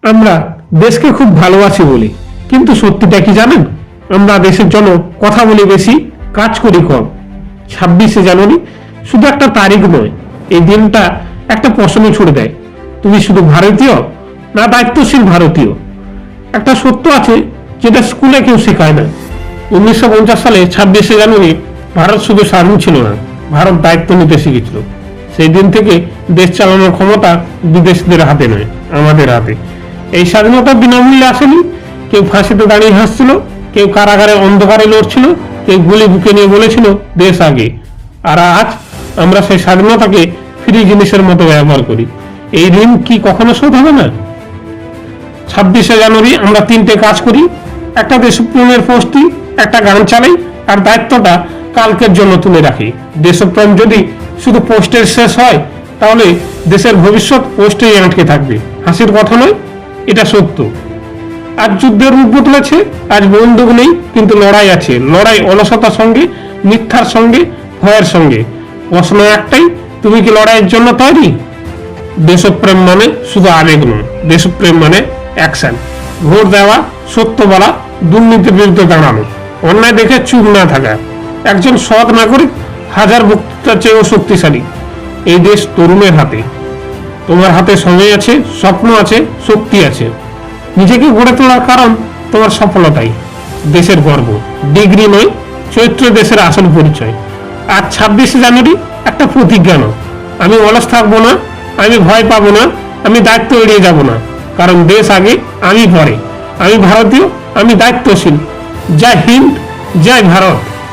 আমরা দেশকে খুব ভালোবাসি বলি, কিন্তু সত্যিটা কি জানেন? আমরা দেশের জন্য কথা বলি বেশি, কাজ করি কম। 26শে জানুয়ারি শুধু একটা তারিখ নয়, এই দিনটা একটা প্রশ্ন ছুড়ে দেয়, তুমি শুধু ভারতীয় না দায়িত্বশীল ভারতীয়। একটা সত্য আছে যেটা স্কুলে কেউ শেখায় না। 1950 সালে 26শে জানুয়ারি ভারত শুধু স্বাধীন ছিল না, ভারত দায়িত্ব নিতে শিখেছিল। সেই দিন থেকে দেশ চালানোর ক্ষমতা বিদেশিদের হাতে নয়, আমাদের হাতে। এই স্বাধীনতা বিনামূল্যে আসেনি। কেউ ফাঁসিতে দাঁড়িয়ে হাসছিল, কেউ কারাগারে অন্ধকারে লড়ছিল, কেউ গুলি বুকে নিয়ে বলেছিল দেশ আগে। আর আজ আমরা সেই স্বাধীনতাকে ফ্রি জিনিসের মতো ব্যবহার করি। এই ঋণ কি কখনো শোধ হবে না? 26শে জানুয়ারি আমরা তিনটে কাজ করি: একটা দেশপ্রেমের পোস্টই, একটা গান চালাই, আর দায়িত্বটা কালকের জন্য তুলে রাখি। দেশপ্রেম যদি শুধু পোস্টের শেষ হয়, তাহলে দেশের ভবিষ্যৎ পোস্টেই আটকে থাকবে। হাসির কথা নয়, এটা সত্য। আজ যুদ্ধের রূপ বদলেছে, আজ বন্দুক নেই, কিন্তু লড়াই আছে। লড়াই অলসতার সঙ্গে, মিথ্যার সঙ্গে, ভয়ের সঙ্গে। প্রশ্ন একটাই, তুমি কি লড়াইয়ের জন্য তৈরি? দেশপ্রেম মানে শুধু আবেগ নয়, দেশপ্রেম মানে অ্যাকশন। ভোট দেওয়া, সত্য বলা, দুর্নীতির বিরুদ্ধে দাঁড়ানো, অন্যায় দেখে চুপ না থাকা। একজন সৎ নাগরিক হাজার বক্তৃতার চেয়েও শক্তিশালী। এই দেশ তরুণের হাতে। তোমার হাতে সময় আছে, স্বপ্ন আছে, শক্তি আছে। নিজেকে গড়ে তোলার কারণ তোমার সফলতাই দেশের গর্ব, ডিগ্রি নয়, চরিত্র দেশের আসল পরিচয়। আর 26শে জানুয়ারি একটা প্রতিজ্ঞা নয়, আমি অলস থাকবো না, আমি ভয় পাবো না, আমি দায়িত্ব এড়িয়ে যাব না। কারণ দেশ আগে, আমি পরে। আমি ভারতীয়, আমি দায়িত্বশীল। জয় হিন্দ, জয় ভারত।